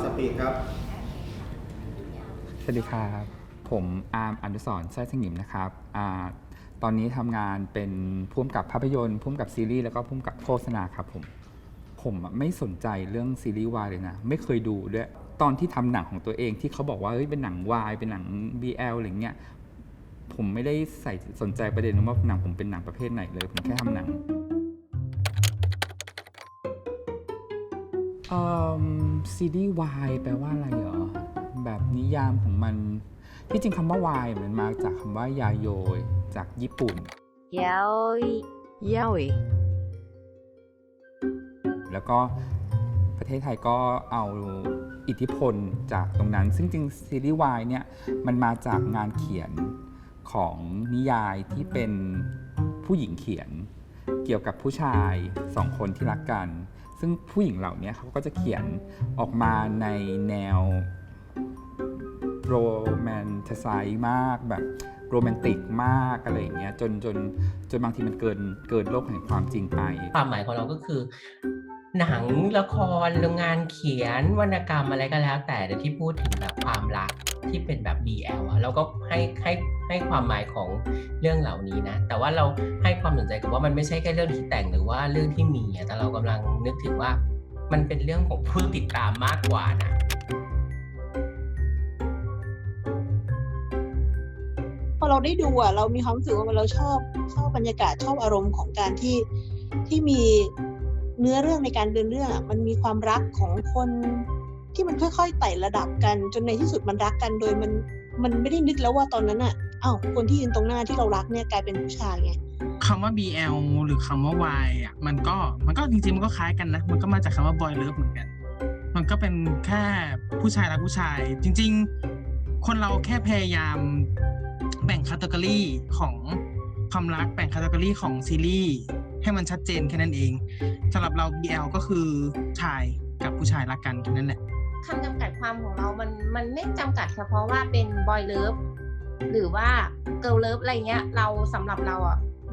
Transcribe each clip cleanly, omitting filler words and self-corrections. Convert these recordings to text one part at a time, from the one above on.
สปีดครับสวัสดีครับผมอาร์มอนุสรณ์สร้อยสงิมนะครับตอนนี้ทำงานเป็นผู้กำกับภาพยนตร์ผู้กำกับซีรีส์แล้วก็ผู้กำกับโฆษณาครับผมไม่สนใจเรื่องซีรีส์วายเลยนะไม่เคยดูด้วยตอนที่ทำหนังของตัวเองที่เขาบอกว่าเฮ้ยเป็นหนังวายเป็นหนัง BL อะไรเงี้ยผมไม่ได้สนใจประเด็นว่าหนังผมเป็นหนังประเภทไหนเลยผมแค่ทำหนังซีรีส์วายแปลว่าอะไรเหรอแบบนิยามของมันที่จริงคำว่าวายมันมาจากคำว่ายาโยจากญี่ปุ่นยาโอยาโอยแล้วก็ประเทศไทยก็เอาอิทธิพลจากตรงนั้นซึ่งจริงซีรีส์วายเนี่ยมันมาจากงานเขียนของนิยายที่เป็นผู้หญิงเขียนเกี่ยวกับผู้ชายสองคนที่รักกันซึ่งผู้หญิงเหล่านี้เขาก็จะเขียนออกมาในแนวโรแมนติไซส์มากแบบโรแมนติกมากอะไรอย่างเงี้ยจนบางทีมันเกินโลกแห่งความจริงไปความหมายของเราก็คือหนังละครงานเขียนวรรณกรรมอะไรก็แล้วแต่ที่พูดถึงแบบความรักที่เป็นแบบ BL อะเราก็ให้ความหมายของเรื่องเหล่านี้นะแต่ว่าเราให้ความสนใจกับว่ามันไม่ใช่แค่เรื่องที่แต่งหรือว่าเรื่องที่มีแต่เรากำลังนึกถึงว่ามันเป็นเรื่องของผู้ติดตามมากกว่านะพอเราได้ดูเรามีความรู้สึกว่าเราชอบบรรยากาศชอบอารมณ์ของการที่มีเนื้อเรื่องในการเดินเรื่องมันมีความรักของคนที่มันค่อยๆไต่ระดับกันจนในที่สุดมันรักกันโดยมันไม่ได้นึกแล้วว่าตอนนั้นคนที่ยืนตรงหน้าที่เรารักเนี่ยกลายเป็นผู้ชายไงคำว่า BL หรือคำว่า Y มันก็จริงๆมันก็คล้ายกันนะมันก็มาจากคำว่า Boy Love เหมือนกันมันก็เป็นแค่ผู้ชายรักผู้ชายจริงๆคนเราแค่พยายามแบ่งแคตตากรีของความรักแบ่งแคตตากรีของซีรีส์ให้มันชัดเจนแค่นั้นเองสำหรับเรา BL ก็คือชายกับผู้ชายรักกันแค่นั้นแหละคำจำกัดความของเรามันไม่จำกัดเฉพาะว่าเป็น Boy Love หรือว่า Girl Love อะไรเงี้ยสำหรับเรา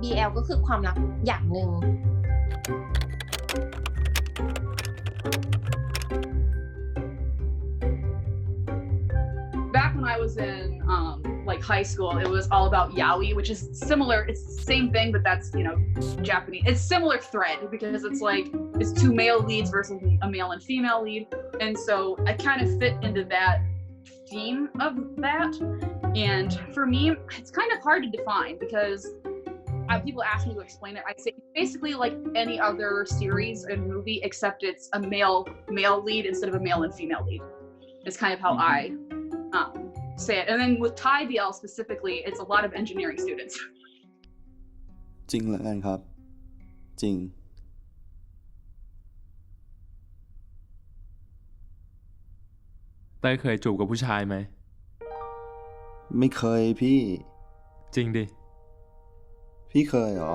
BL ก็คือความรักอย่างหนึ่งBack when I was in like high school, it was all about yaoi, which is similar. It's the same thing, but that's Japanese. It's similar thread because it's like it's two male leads versus a male and female lead, and so I kind of fit into that theme of that. And for me, it's kind of hard to define because people ask me to explain it. I say basically like any other series and movie, except it's a male lead instead of a male and female lead. It's kind of how I say it. And then with Thai BL specifically, it's a lot of engineering students. จริงแล้วกันครับจริงเต้ยเคยจูบกับผู้ชายไหมไม่เคยพี่จริงดิพี่เคยเหรอ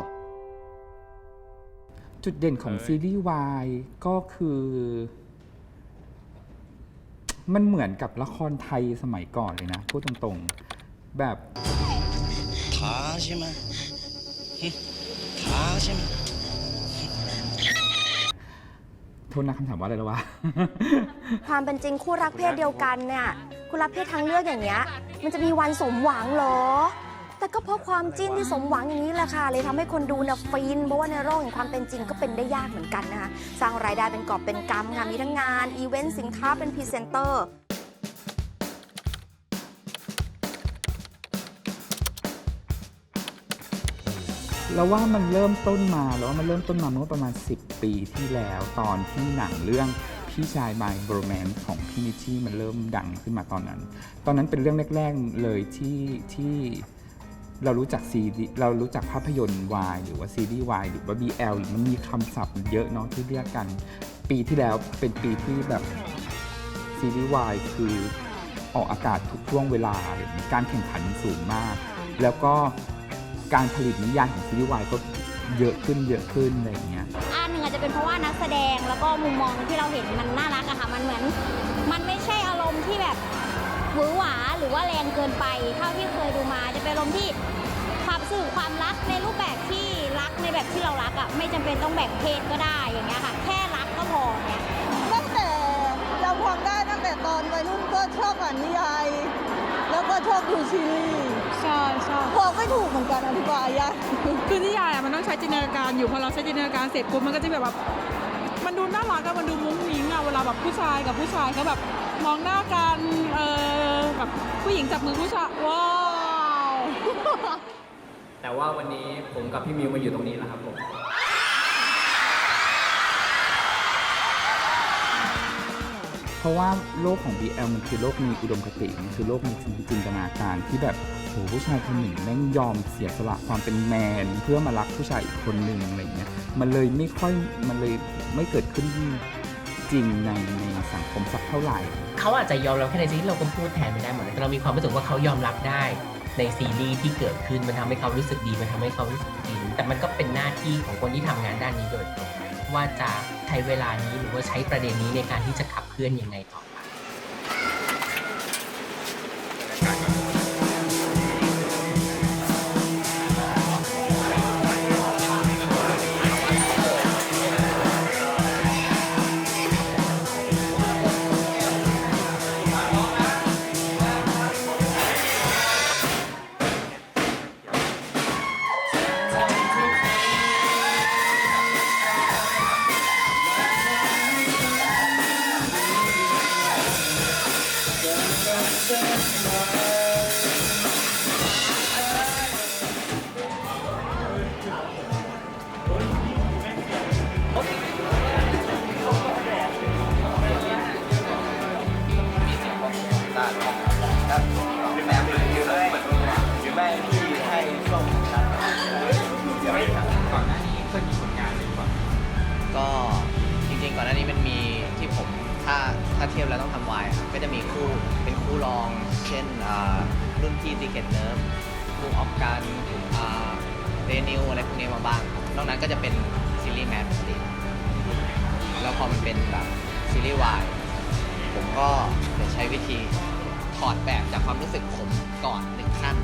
จุดเด่นของซีรีส์วายก็คือมันเหมือนกับละครไทยสมัยก่อนเลยนะพูดตรงๆแบบท้าใช่ไหมท้าใช่ไหมโทษนะคำถามว่าอะไรแล้ววะ ความเป็นจริงคู่รักเพศเดียวกันเนี่ยคู่รักเพศทางเลือกอย่างเงี้ยมันจะมีวันสมหวังเหรอแต่ก็เพราะความจิ้นที่สมหวังอย่างนี้แหละค่ะเลยทำให้คนดูเนี่ยฟินเพราะว่าในโลกแห่งความเป็นจริงก็เป็นได้ยากเหมือนกันนะคะสร้างรายได้เป็นกอบเป็นกำค่ะมีทั้งงานอีเวนต์สินค้าเป็นพรีเซนเตอร์แล้วว่ามันเริ่มต้นมาเมื่อประมาณ10 ปีที่แล้วตอนที่หนังเรื่องพี่ชาย My Bromance ของพี่นิชชี่มันเริ่มดังขึ้นมาตอนนั้นเป็นเรื่องแรกๆเลยที่เรารู้จักภาพยนตร์วายหรือว่าซีรีส์วายหรือว่า BL มันมีคำศัพท์เยอะเนาะที่เรียกกันปีที่แล้วเป็นปีที่แบบซีรีส์วายคือออกอากาศทุกช่วงเวลาการแข่งขันสูงมากแล้วก็การผลิตนิยายของซีรีส์วายก็เยอะขึ้นอะไรอย่างเงี้ยหนึ่งอาจจะเป็นเพราะว่านักแสดงแล้วก็มุมมองที่เราเห็นมันน่ารักอะค่ะมันเหมือนมันไม่ใช่อารมณ์ที่แบบหวือหวาหรือว่าแรงเกินไปเท่าที่เคยดูมาจะเป็นอารมณ์ที่ความสื่อความรักในรูปแบบที่รักในแบบที่เรารักอะไม่จำเป็นต้องแบ่งเพศก็ได้อย่างเงี้ยค่ะแค่รักก็พอเนี่ยตั้งแต่เราความได้ตั้งแต่ ดูซีรีส์ใช่บอกไม่ถูกเหมือนกันอธิบายยากคือนิยายมันต้องใช้จินตนาการอยู่พอเราใช้จินตนาการเสร็จปุ๊บมันก็จะแบบมันดูน่ารักอะมันดูมุ้งมิ้งอะเวลาแบบผู้ชายกับผู้ชายเขาแบบมองหน้ากันแบบผู้หญิงจับมือผู้ชายว้าว แต่ว่าวันนี้ผมกับพี่มิวมาอยู่ตรงนี้แล้วครับผม เพราะว่าโลกของ BL มันคือโลกมีอุดมคติมันคือโลกมีจินตนาการที่แบบโหผู้ชายคนหนึ่งแม่งยอมเสียสละความเป็นแมนเพื่อมารักผู้ชายอีกคนหนึ่งอะไรเงี้ยมันเลยไม่เกิดขึ้นจริงในสังคมสักเท่าไหร่เขาอาจจะยอมรับแค่ในซีรีส์เราก็พูดแทนไม่ได้หมดแต่เรามีความรู้สึกว่าเขายอมรับได้ในซีรีส์ที่เกิดขึ้นมันทำให้เขารู้สึกดีมันทำให้เขารู้สึกอินแต่มันก็เป็นหน้าที่ของคนที่ทำงานด้านนี้โดยตรงว่าจะใช้เวลานี้หรือว่าใช้ประเด็นนี้ในการที่จะขับเคลื่อนยังไงต่อไปก็จริงๆก่อนหน้านี้มันมีที่ผมถ้าเทียบแล้วต้องทำวายครับก็จะมีเป็นคู่รองเช่นรุ่นพี่ซีเกตเนิร์ฟคู่ออฟกันเรนิวอะไรพวกนี้มาบ้างนอกนั้นก็จะเป็นซีรีส์แมสปกติแล้วพอมันเป็นแบบซีรีส์วายผมก็จะใช้วิธีถอดแบบจากความรู้สึกผมก่อน1ขั้น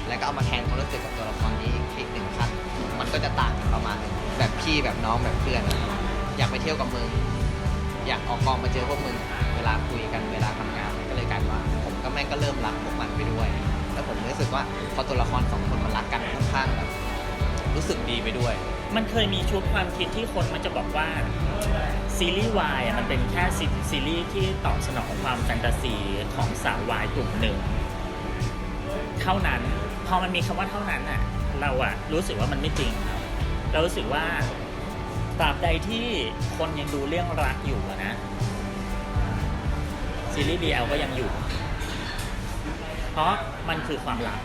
แล้วก็เอามาแทนความรู้สึกกับตัวละครนี้อีก1ขั้นมันก็จะต่างกันประมาณนึงแบบพี่แบบน้องแบบเพื่อนอยากไปเที่ยวกับมึงอยากออกกองมาเจอพวกมึงเวลาคุยกันเวลาทำงานก็เลยกลายว่าผมก็แม่งก็เริ่มรักพวกมันไปด้วยแล้วผมรู้สึกว่าพอตัวละคร2คนมันรักกันค่อนข้างแบบรู้สึกดีไปด้วยมันเคยมีชุดความคิดที่คนมันจะบอกว่าซีรีส์วายมันเป็นแค่ซีรีส์ที่ตอบสนองความแฟนตาซีของสาววายกลุ่มหนึ่งเท่านั้นพอมันมีคำว่าเท่านั้นอ่ะเราอ่ะรู้สึกว่ามันไม่จริงเรารู้สึกว่าตราบใดที่คนยังดูเรื่องรักอยู่นะซีรีส์ BL ก็ยังอยู่เพราะมันคือความรัก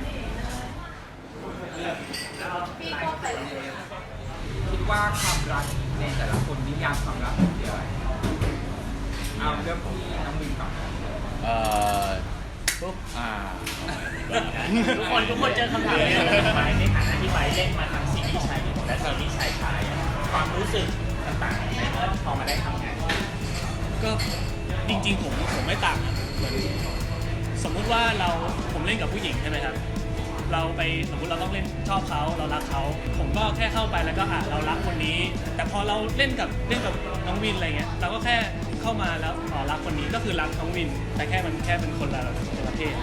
คิดว่าความรักในแต่ละคนนิยามความรักเป็นอะไรเอาเรื่องที่น้องวินก่อนทุกคนเจอคำถามนี้ในฐานะที่ไปเล่นมาทั้งซีรีส์ชายหญิงและซีรีส์ชายชายความรู้สึกต่างๆในเมื่อพอมาได้ทำงานก็จริงๆผมไม่ต่างเหมือนสมมุติว่าผมเล่นกับผู้หญิงใช่ไหมครับเราไปสมมุติเราต้องเล่นชอบเขาเรารักเขาผมก็แค่เข้าไปแล้วก็เรารักคนนี้แต่พอเราเล่นกับน้องวินอะไรเงี้ยเราก็แค่เข้ามาแล้วรักคนนี้ก็คือรักน้องวินแต่แค่มันแค่เป็นคนละประเภท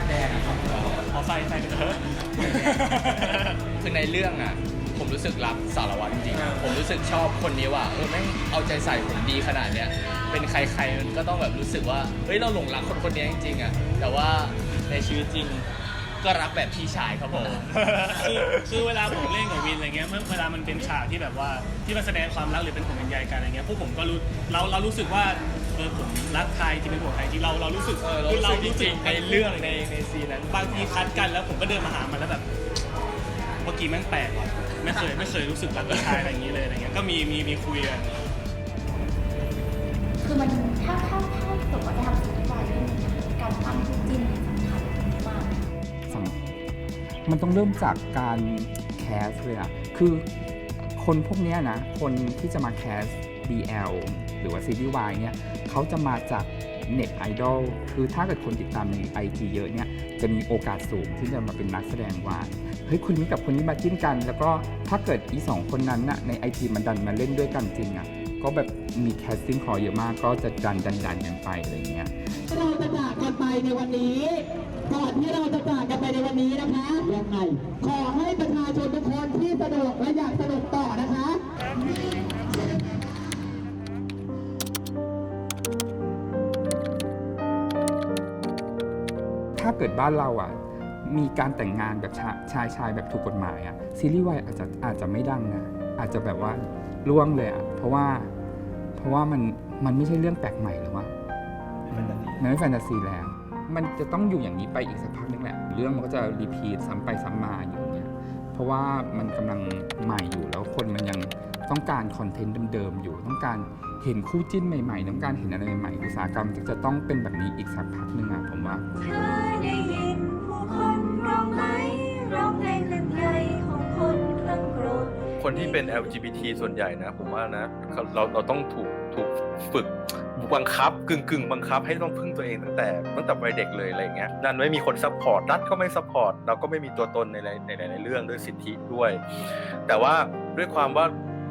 แดงขอไฟไปเถอะคือในเรื่องอ่ะผมรู้สึกรักสารวัตรจริงๆผมรู้สึกชอบคนนี้ว่าแม่งเอาใจใส่ผมดีขนาดเนี้ยเป็นใครๆมันก็ต้องแบบรู้สึกว่าเฮ้ยเราหลงรักคนนี้จริงๆอ่ะแต่ว่าในชีวิตจริงก็รักแบบพี่ชายครับผมคือเวลาผมเล่นกับวินอะไรเงี้ยเวลามันเป็นฉากที่แบบว่าที่มันแสดงความรักหรือเป็นห่วงเป็นใยกันอะไรเงี้ยพวกผมก็เรารู้สึกว่าผมรักใครที่เป็นห่วงใครที่เรารู้สึกคือเรารู้สึกในเรื่องในซีนนั้นบางทีคัดกันแล้วผมก็เดินมาหามันแล้วแบบเมื่อกี้แม่งแปลกว่ะไม่เคยรู้สึกรักผู้ชายอะไรอย่างนี้เลยอะไรเงี้ยก็มีคุยกันคือมันถ้าสมมติว่าทำซีรีส์วายเรื่องการปั้นคู่จิ้นสำคัญมากมันต้องเริ่มจากการแคสเลยอะคือคนพวกนี้นะคนที่จะมาแคส BL หรือว่าซีรีส์วายเนี่ยเขาจะมาจากเน็ตไอดอลคือถ้าเกิดคนติดตามใน IG เยอะเนี่ยจะมีโอกาสสูงที่จะมาเป็นนักแสดงวายเฮ้ยคนนี้กับคนนี้มาจิ้นกันแล้วก็ถ้าเกิดอี2คนนั้นน่ะใน IG มันดันมาเล่นด้วยกันจริงอะก ก็แบบมีแคสติ้งคอเยอะมากก็จะดันกันไปอะไรเงี้ยเราจะจากกันไปในวันนี้ก่อนที่เราจะจากกันไปในวันนี้นะคะยังไงขอให้ประชาชนทุกคนที่สนุกและอยากสนุกต่อนะคะถ้าเกิดบ้านเราอ่ะมีการแต่งงานแบบชายแบบถูกกฎหมายอ่ะซีรีส์วายอาจจะไม่ดังนะอาจจะแบบว่าล่วงเลยอ่ะเพราะว่ามันไม่ใช่เรื่องแปลกใหม่หรือว่ามันไม่แฟนตาซีแล้วมันจะต้องอยู่อย่างนี้ไปอีกสักพักนึงแหละเรื่องมันก็จะรีพีทซ้ำไปซ้ำมาอยู่อย่างเงี้ยเพราะว่ามันกำลังใหม่อยู่แล้วคนมันยังต้องการคอนเทนต์เดิมๆอยู่ต้องการเห็นคู่จิ้นใหม่ๆต้องการเห็นอะไรใหม่ๆอุตสาหกรรมจะต้องเป็นแบบนี้อีกสักพักนึงอ่ะผมว่าได้ยินผู้คนร้องไหมร้องเพลงเล่นใหญ่ของคนคลั่งโกรธคนที่เป็น LGBT ส่วนใหญ่นะผมว่านะเราต้องถูกฝึกบังคับกึ่งบังคับให้ต้องพึ่งตัวเองตั้งแต่วัยเด็กเลยอะไรเงี้ยนั่นไม่มีคนซัพพอร์ตรัฐก็ไม่ซัพพอร์ตเราก็ไม่มีตัวตนในเรื่องด้วยสิทธิด้วยแต่ว่าด้วยความว่า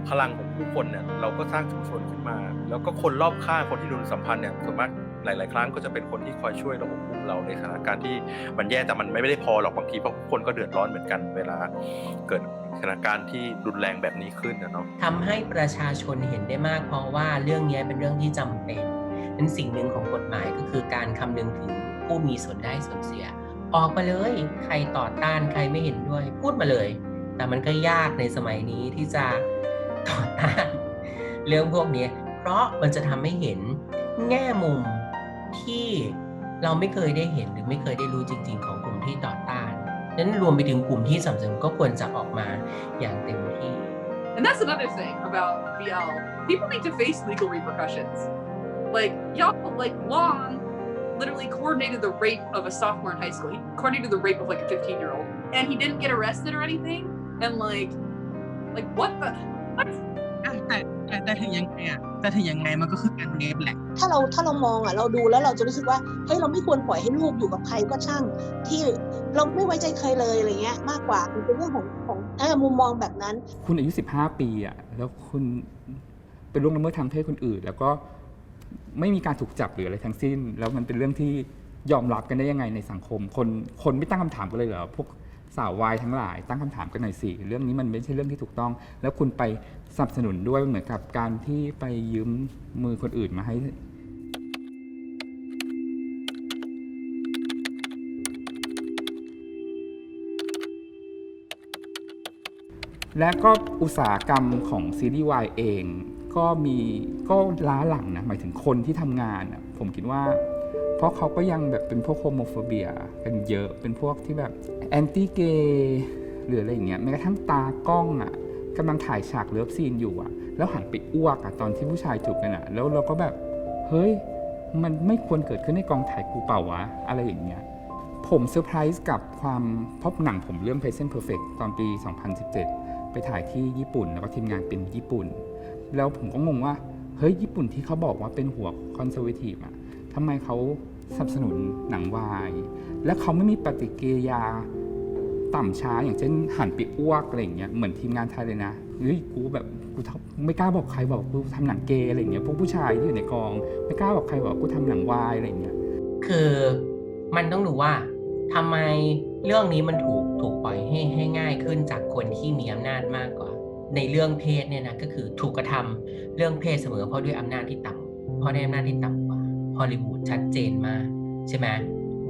พลังของผู้คนเนี่ยเราก็สร้างชุมชนขึ้นมาแล้วก็คนรอบข้างคนที่ดูสัมพันธ์เนี่ยส่วนมากหลายๆครั้งก็จะเป็นคนที่คอยช่วยเราอบอุ้มเราในสถานการณ์ที่มันแย่แต่มันไม่ได้พอหรอกบางทีเพราะคนก็เดือดร้อนเหมือนกันเวลาเกิดสถานการณ์ที่รุนแรงแบบนี้ขึ้นนะเนาะทำให้ประชาชนเห็นได้มากเพราะว่าเรื่องนี้เป็นเรื่องที่จำเป็นนั้นสิ่งหนึ่งของกฎหมายก็คือการคำนึงถึงผู้มีส่วนได้ส่วนเสียออกมาเลยใครต่อต้านใครไม่เห็นด้วยพูดมาเลยแต่มันก็ยากในสมัยนี้ที่จะต่อต้านเรื่องพวกนี้เพราะมันจะทำให้เห็นแง่มุมที่เราไม่เคยได้เห็นหรือไม่เคยได้รู้จริงๆของกลุ่มที่ต่อต้านนั้นรวมไปถึงกลุ่มที่สนับสนุนก็ควรจะออกมาอย่างเต็มที่ And that's another thing about BL. People need to face legal repercussions. Like y'all, like Long literally coordinated the rape of a sophomore in high school. He coordinated the rape of like a 15-year-old, and he didn't get arrested or anything. And like what the? What? แต่ถึงยังไงอ่ะแต่ถึงยังไงมันก็คือการเรปแหละถ้าเรามองอ่ะเราดูแล้วเราจะรู้สึกว่าเฮ้ยเราไม่ควรปล่อยให้ลูกอยู่กับใครก็ช่างที่เราไม่ไว้ใจใครเลยอะไรเงี้ยมากกว่ามันเป็นเรื่องของมุมมองแบบนั้นคุณอายุ15 ปีอ่ะแล้วคุณเป็นล่วงละเมิดทางเพศคนอื่นแล้วก็ไม่มีการถูกจับหรืออะไรทั้งสิ้นแล้วมันเป็นเรื่องที่ยอมรับกันได้ยังไงในสังคมคนไม่ตั้งคำถามกันเลยเหรอพวกสาววายทั้งหลายตั้งคำถามกันหน่อยสิเรื่องนี้มันไม่ใช่เรื่องที่ถูกต้องแล้วคุณไปสนับสนุนด้วยเหมือนกับการที่ไปยืมมือคนอื่นมาให้และก็อุตสาหกรรมของซีรีส์วายเองก็ล้าหลังนะหมายถึงคนที่ทำงานผมคิดว่าเพราะเขาก็ยังแบบเป็นพวกโฮโมโฟเบียกันเยอะเป็นพวกที่แบบแอนตี้เกย์หรืออะไรอย่างเงี้ยแม้กระทั่งตากล้องกำลังถ่ายฉากเลิฟซีนอยู่แล้วหันไปอ้วกตอนที่ผู้ชายจูบกันแล้วเราก็แบบเฮ้ยมันไม่ควรเกิดขึ้นในกองถ่ายกูเปล่าวะอะไรอย่างเงี้ยผมเซอร์ไพรส์กับความเพราะหนังผมเรื่อง Present Perfect ตอนปี 2017 ไปถ่ายที่ญี่ปุ่นแล้วก็ทีมงานเป็นญี่ปุ่นแล้วผมก็งงว่าเฮ้ยญี่ปุ่นที่เขาบอกว่าเป็นหัวคอนเซอร์เวทีฟทำไมเขาสนับสนุนหนังวายและเขาไม่มีปฏิกิริยาต่ำช้าอย่างเช่นหันไปอ้วกอะไรอย่างเงี้ยเหมือนทีมงานไทยเลยนะเฮ้ยกูไม่กล้าบอกใครบอกกูทำหนังเกย์อะไรอย่างเงี้ยพวกผู้ชายที่อยู่ในกองไม่กล้าบอกใครบอกกูทำหนังวายอะไรอย่างเงี้ยคือมันต้องดูว่าทำไมเรื่องนี้มันถูกปล่อยให้ง่ายขึ้นจากคนที่มีอำนาจมากกว่าในเรื่องเพศเนี่ยนะก็คือถูกกระทำเรื่องเพศเสมอเพราะด้วยอำนาจที่ต่ำเพราะได้อำนาจที่ต่ำกว่าฮอลลีวูดชัดเจนมากใช่ไหม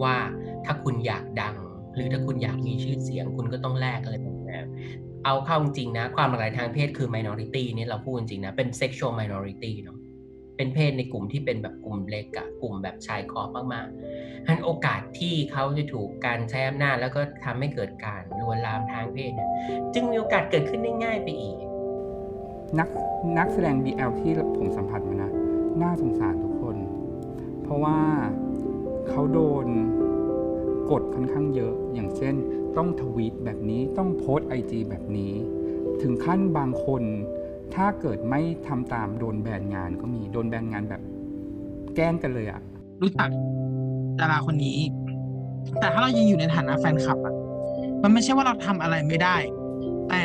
ว่าถ้าคุณอยากดังหรือถ้าคุณอยากมีชื่อเสียงคุณก็ต้องแลกอะไรแบบนี้เอาเข้าจริงนะความหลากหลายทางเพศคือ minority นี่เราพูดจริงนะเป็น sexual minority เนาะเป็นเพศในกลุ่มที่เป็นแบบกลุ่มเล็กกลุ่มแบบชายขอบมากๆฉะนั้นโอกาสที่เขาจะถูกการใช้อำนาจแล้วก็ทำให้เกิดการลวนลามทางเพศจึงมีโอกาสเกิดขึ้นได้ง่ายไปอีกนักแสดง BL ที่ผมสัมผัสมานะน่าสงสารทุกคนเพราะว่าเขาโดนกดค่อนข้างเยอะอย่างเช่นต้องทวีตแบบนี้ต้องโพสต์ IG แบบนี้ถึงขั้นบางคนถ้าเกิดไม่ทำตามโดนแบนงานก็มีโดนแบนงานแบบแกล้งกันเลยรู้จักดาราคนนี้แต่ถ้าเรายังอยู่ในฐานะแฟนคลับมันไม่ใช่ว่าเราทำอะไรไม่ได้แต่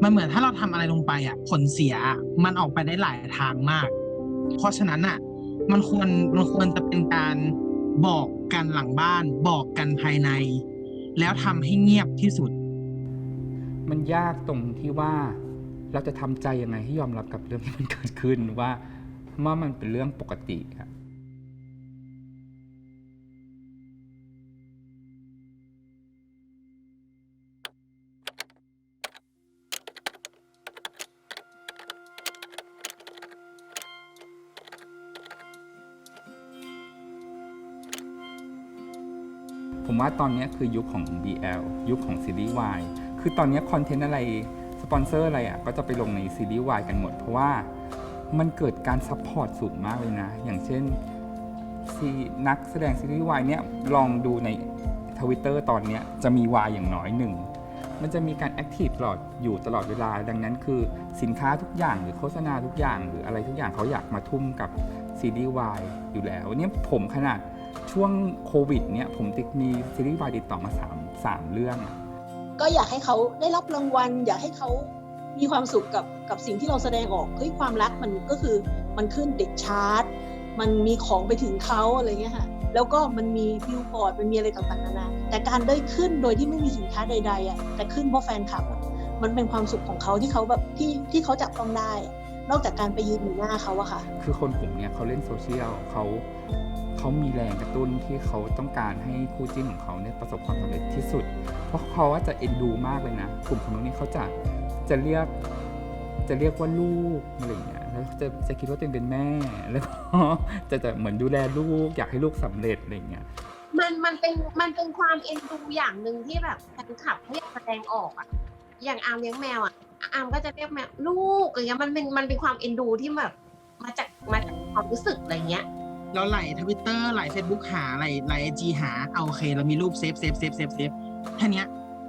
มันเหมือนถ้าเราทำอะไรลงไปอ่ะผลเสียมันออกไปได้หลายทางมาก เพราะฉะนั้นอ่ะมันควรจะเป็นการบอกกันหลังบ้านบอกกันภายใน แล้วทำให้เงียบที่สุด มันยากตรงที่ว่าเราจะทำใจยังไงให้ยอมรับกับเรื่องที่มันเกิดขึ้นว่ามันเป็นเรื่องปกติครับผมว่าตอนนี้คือยุคของ BL ยุคของซีรีส์ Y คือตอนนี้คอนเทนต์อะไรสปอนเซอร์อะไรก็จะไปลงในซีรีส์ Y กันหมดเพราะว่ามันเกิดการซัพพอร์ตสูงมากเลยนะอย่างเช่นนักแสดงซีรีส์ Y เนี่ยลองดูใน Twitter ตอนนี้จะมี Y อย่างน้อยหนึ่งมันจะมีการแอคทีฟตลอดอยู่ตลอดเวลาดังนั้นคือสินค้าทุกอย่างหรือโฆษณาทุกอย่างหรืออะไรทุกอย่างเขาอยากมาทุ่มกับซีรีส์ Y อยู่แล้วเนี่ยผมขนาดช่วงโควิดเนี่ยผมมีซีรีส์ Y ติดต่อมา3เรื่องก็อยากให้เขาได้รับรางวัลอยากให้เขามีความสุขกับสิ่งที่เราแสดงออกเฮ้ยความรักมันก็คือมันขึ้นติดชาร์ตมันมีของไปถึงเขาอะไรเงี้ยค่ะแล้วก็มันมีบิลบอร์ดมันมีอะไรต่างๆนานาแต่การได้ขึ้นโดยที่ไม่มีสินค้าใดๆแต่ขึ้นเพราะแฟนคลับมันเป็นความสุขของเขาที่เขาแบบที่เขาจับต้องได้นอกจากการไปยืนอยู่หน้าเขาอะค่ะคือ คนกลุ่มนี้เขาเล่นโซเชียลเขามีแรงกระตุ้นที่เขาต้องการให้คู่จิ้นของเขาเนี่ยประสบความสำเร็จที่สุดเพราะเขาจะเอ็นดูมากเลยนะกลุ่มของนี้เขาจะเรียกว่าลูกอะไรอย่างเงี้ยแล้วจะคิดว่าตัวเองเป็นแม่แล้วก็จะเหมือนดูแลลูกอยากให้ลูกสำเร็จอะไรอย่างเงี้ยมันเป็นความเอ็นดูอย่างหนึ่งที่แบบแฟนคลับเขาอยากแสดงออกอะอย่างอาร์มเลี้ยงแมวอะอาร์มก็จะเรียกแมวลูกอะไรเงี้ยมันเป็นความเอ็นดูที่แบบมาจากความรู้สึกอะไรเงี้ยเราไหล Twitter ไหล Facebook หาไหล IG หาเอาโอเคเรามีรูปเซฟแค่นี้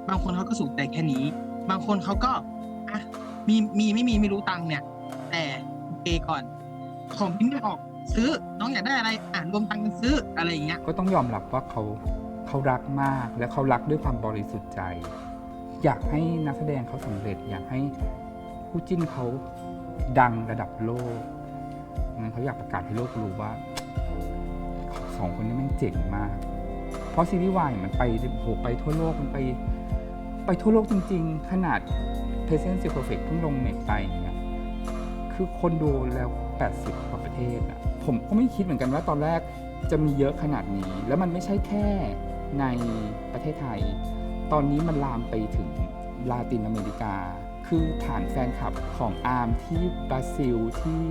บางคนเขาก็สุขแต่แค่นี้บางคนเขาก็อ่ะมีไม่รู้ตังค์เนี่ยแต่โอเคก่อนของพิมพ์ไม่ออกซื้อน้องอยากได้อะไรรวมตังค์กันซื้ออะไรอย่างเงี้ยก็ต้องยอมรับว่าเขารักมากและเขารักด้วยความบริสุทธิ์ใจอยากให้นักแสดงเขาสำเร็จอยากให้คู่จิ้นเขาดังระดับโลกงั้นเขาอยากประกาศให้โลกรู้ว่า2 คนนี้แม่งเจ๋งมากเพราะซีรีส์ Y มันไปทั่วโลกมันไปทั่วโลกจริงๆขนาด Present Still Perfect เพิ่งลงเน็ตไปเนี่ยคือคนดูแล้ว80 กว่าประเทศอะผมก็ไม่คิดเหมือนกันว่าตอนแรกจะมีเยอะขนาดนี้แล้วมันไม่ใช่แค่ในประเทศไทยตอนนี้มันลามไปถึงลาตินอเมริกาคือฐานแฟนคลับของอาร์มที่บราซิลที่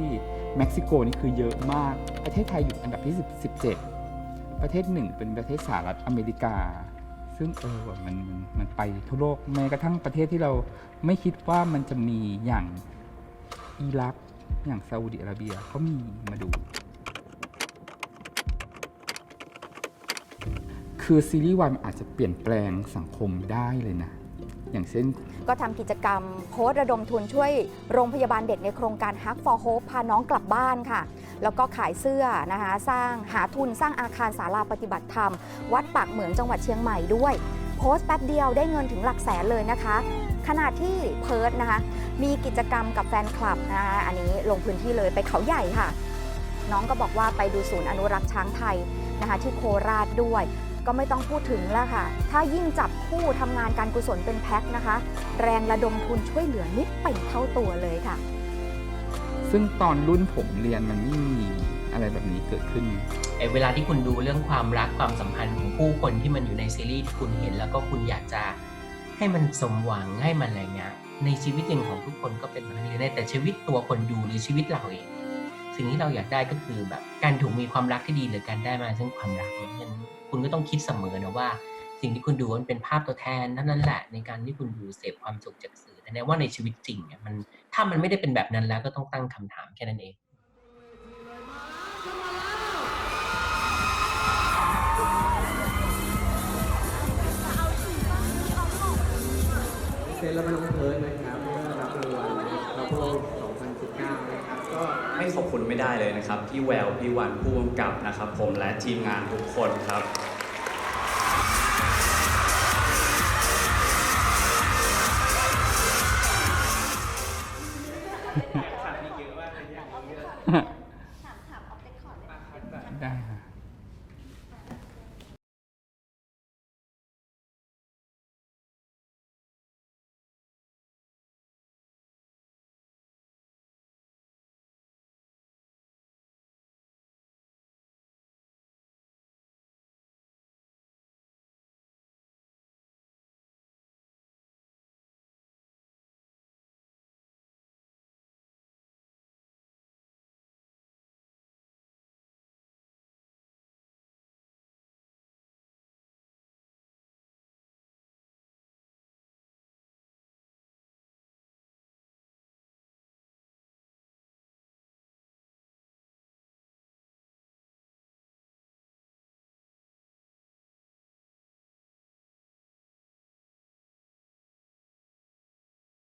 เม็กซิโกนี่คือเยอะมากประเทศไทยอยู่อันดับที่17ประเทศหนึ่งเป็นประเทศสหรัฐอเมริกาซึ่งมันไปทั่วโลกแม้กระทั่งประเทศที่เราไม่คิดว่ามันจะมีอย่างอิรักอย่างซาอุดิอาระเบียเขามีมาดูคือซีรีส์ Y มันอาจจะเปลี่ยนแปลงสังคมได้เลยนะอย่างเช่นก็ทำกิจกรรมโพสต์ระดมทุนช่วยโรงพยาบาลเด็กในโครงการ Hug for Hope พาน้องกลับบ้านค่ะแล้วก็ขายเสื้อนะคะหาทุนสร้างอาคารศาลาปฏิบัติธรรมวัดปากเหมืองจังหวัดเชียงใหม่ด้วยโพสต์แป๊บเดียวได้เงินถึงหลักแสนเลยนะคะขณะที่เพิร์ทนะคะมีกิจกรรมกับแฟนคลับนะคะอันนี้ลงพื้นที่เลยไปเขาใหญ่ค่ะน้องก็บอกว่าไปดูศูนย์อนุรักษ์ช้างไทยนะคะที่โคราชด้วยก็ไม่ต้องพูดถึงแล้วค่ะถ้ายิ่งจับคู่ทำงานการกุศลเป็นแพ็คนะคะแรงระดมทุนช่วยเหลือนิดเป็นเท่าตัวเลยค่ะซึ่งตอนรุ่นผมเรียนมันไม่มีอะไรแบบนี้เกิดขึ้นเวลาที่คุณดูเรื่องความรักความสัมพันธ์ของผู้คนที่มันอยู่ในซีรีส์ที่คุณเห็นแล้วก็คุณอยากจะให้มันสมหวังให้มันอะไรเงี้ยในชีวิตจริงของทุกคนก็เป็นแบบนี้แต่ชีวิตตัวคนดูหรือชีวิตเราเองสิ่งที่เราอยากได้ก็คือแบบการถูกมีความรักที่ดีหรือการได้มาซึ่งความรักนั้นคุณก็ต้องคิดเสมอนะว่าสิ่งที่คุณดูมันเป็นภาพตัวแทนนั่นแหละในการที่คุณดูเสพความสุขจากสื่อแต่ว่าในชีวิตจริงเนี่ยถ้ามันไม่ได้เป็นแบบนั้นแล้วก็ต้องตั้งคำถามแค่นั้นเองเซนแล้วมันต้องเพิร์ดนะครับเมื่อรับรางวัลรับโลก2019นะครับก็ไม่ขอบคุณไม่ได้เลยนะครับพี่แววพี่วันผู้กำกับนะครับผมและทีมงานทุกคนครับ ถามอีกเยอะมากเลยอยากรู้เยอะ ได้ค่ะ